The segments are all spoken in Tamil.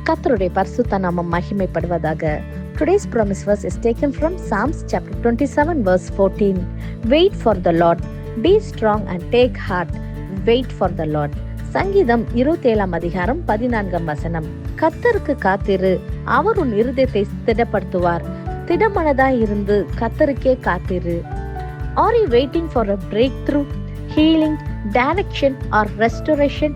கர்த்தருடைய பரிசுத்த நாமம் மகிமைப்படுவதாக. Today's promise verse is taken from Psalms chapter 27 verse 14. Wait for the Lord. Be strong and take heart. Wait for the Lord. சங்கீதம் 27 அதிகாரம் 14 வசனம். கர்த்தருக்கு காத்திரு, அவர் உன் இருதயத்தை திடப்படுத்துவார். திடமனதாய் இருந்து கர்த்தருக்கே காத்திரு. Are you waiting for a breakthrough, healing, direction or restoration?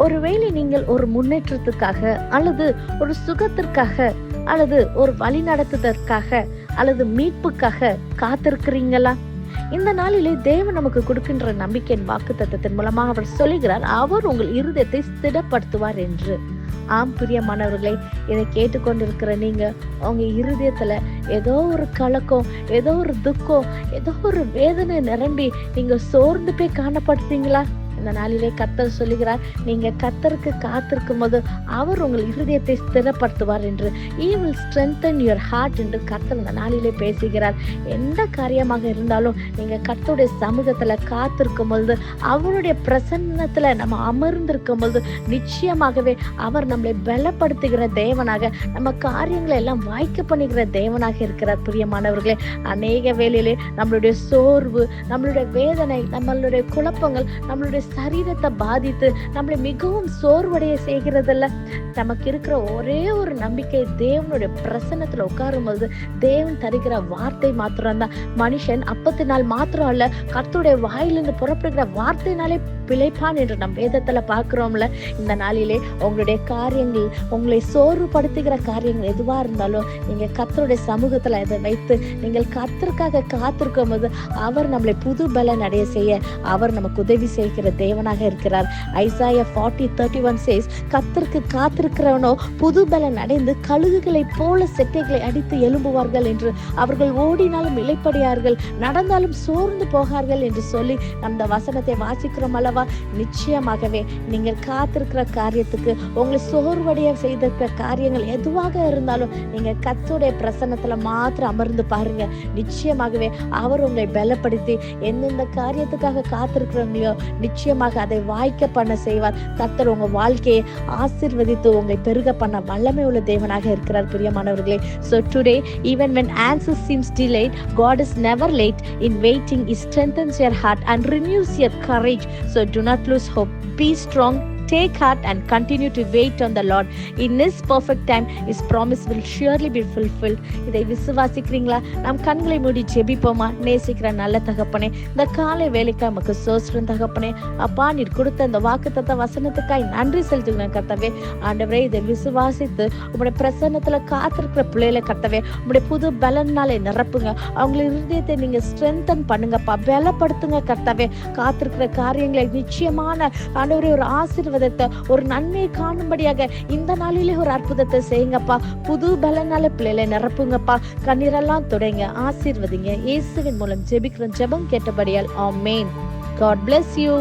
ஒருவேளை நீங்கள் ஒரு முன்னேற்றத்துக்காக அல்லது ஒரு சுகத்திற்காக அல்லது ஒரு வழி நடத்துவதற்காக அல்லது மீட்புக்காக காத்திருக்கிறீங்களா? இந்த நாளிலே தேவன் நமக்கு கொடுக்கின்ற நம்பிக்கையின் வாக்குத்தத்தத்தின் மூலமாக அவர் சொல்லுகிறார், அவர் உங்கள் இருதயத்தை ஸ்திரப்படுத்துவார் என்று. ஆம் பிரியமானவர்களை, இதை கேட்டுக்கொண்டிருக்கிற நீங்க உங்க இருதயத்துல ஏதோ ஒரு கலக்கம், ஏதோ ஒரு துக்கம், ஏதோ ஒரு வேதனை நிரம்பி நீங்க சோர்ந்து போய் காணப்படுத்தீங்களா? இந்த நாளிலே கர்த்தர் சொல்லுகிறார், நீங்க கர்த்தருக்கு காத்திருக்கும் போது அவர் உங்கள் இருதயத்தை ஸ்திரப்படுத்துவார் என்று. He will strengthen your heart என்று கர்த்தர் இந்த நாளிலே பேசுகிறார். எந்த காரியமாக இருந்தாலும் நீங்க கர்த்தருடைய சமூகத்துல காத்திருக்கும் பொழுது, அவருடைய பிரசன்னத்துல நம்ம அமர்ந்திருக்கும் பொழுது நிச்சயமாகவே அவர் நம்மளை பலப்படுத்துகிற தேவனாக, நம்ம காரியங்களை எல்லாம் வாய்க்க பண்ணுகிற தேவனாக இருக்கிறார். பிரியமானவர்களே, அநேக வேளையிலே நம்மளுடைய சோர்வு, நம்மளுடைய வேதனை, நம்மளுடைய குழப்பங்கள் நம்மளுடைய சரீரத்தை பாதித்து நம்மளை மிகவும் சோர்வடைய செய்கிறதில்ல. நமக்கு இருக்கிற ஒரே ஒரு நம்பிக்கை, தேவனுடைய பிரசன்னத்துல உட்காரும் போது தேவன் தருகிற வார்த்தை மாத்திரம்தான். மனுஷன் அப்பத்தினால் மாத்திரம் அல்ல, கர்த்தருடைய வாயிலிருந்து புறப்படுகிற வார்த்தையினாலே பிழைப்பான் என்று நம் வேதத்துல பார்க்கிறோம்ல. இந்த நாளிலே உங்களுடைய காரியங்கள், உங்களை சோர்வுபடுத்துகிற காரியங்கள் எதுவா இருந்தாலும் நீங்க கர்த்தருடைய சமூகத்துல இதை வைத்து நீங்கள் கர்த்தருக்காக காத்திருக்கும் போது அவர் நம்மளை புது பலன் அடைய செய்ய அவர் நமக்கு உதவி செய்கிற தேவனாக இருக்கிறார். ஐசாயா 40:31 says, கர்த்தருக்கு காத்திருக்கிறவனோ புது பலன் அடைந்து கழுகுகளை போல செட்டைகளை அடித்து எழும்புவார்கள் என்று. அவர்கள் ஓடினாலும் இளைப்படியார்கள், நடந்தாலும் சோர்ந்து போகார்கள் என்று சொல்லி அந்த வசனத்தை வாசிக்கிறோம் அல்லவா? நிச்சயமாகவே நீங்கள் காத்திருக்கிற காரியத்துக்கு, உங்களை சோர்வடைய செய்திருக்கிற காரியங்கள் எதுவாக இருந்தாலும் நீங்க கர்த்தருடைய பிரசன்னத்துல மாத்திரம் அமர்ந்து பாருங்க. நிச்சயமாகவே அவர் உங்களை பலப்படுத்தி எந்தெந்த காரியத்துக்காக காத்திருக்கிறவங்களோ நிச்சயமாக அதை வாய்க்க பண்ண செய்வார். கர்த்தர் உங்க வாழ்க்கையை ஆசீர்வதித்து உங்களை பெருக பண்ண வல்லமை உள்ள தேவனாக இருக்கிறார். பிரியமானவர்களே, so today even when answer seems delayed, God is never late in waiting. He strengthens your heart and renews your courage. So do not lose hope. Be strong, take heart and continue to wait on the Lord. In His perfect time, His promise will surely be fulfilled. இதை விசுவாசிக்கிறீங்களா? நம் கண்களை மூடி ஜெபிப்போமா? நேசிக்கிற நல்ல தகப்பனே, இந்த காலை வேலைக்கு நமக்கு சோஸ்திரம் தகப்பனே. அப்பா, நீர் கொடுத்த இந்த வாக்குத்தத்த வசனத்துக்காய் நன்றி செலுத்துகிறேன் கர்த்தாவே. ஆண்டவரே, இதை விசுவாசித்து உங்களுடைய பிரசன்னத்துல காத்திருக்கிற பிள்ளைகளை கர்த்தாவே உங்களுடைய புது பலனாலே நிரப்புங்க. அவங்களுடைய இருதயத்தை நீங்க ஸ்ட்ரென்தன் பண்ணுங்கப்பா, பலப்படுத்துங்க கர்த்தாவே. காத்திருக்கிற காரியங்களை நிச்சயமான ஆண்டவரே ஒரு ஆசீர்வாதத்தை, ஒரு நன்மையை காணும்படியாக இந்த நாளிலே ஒரு அற்புதத்தை செய்யுங்கப்பா. புது பலனால பிள்ளைகளை நிரப்புங்கப்பா. கண்ணீரெல்லாம் தொடங்க, ஆசீர்வதிங்க. இயேசுவின் மூலம் ஜெபிக்கிறோம், ஜெபம் கேட்டபடியால் ஆமென். God bless you.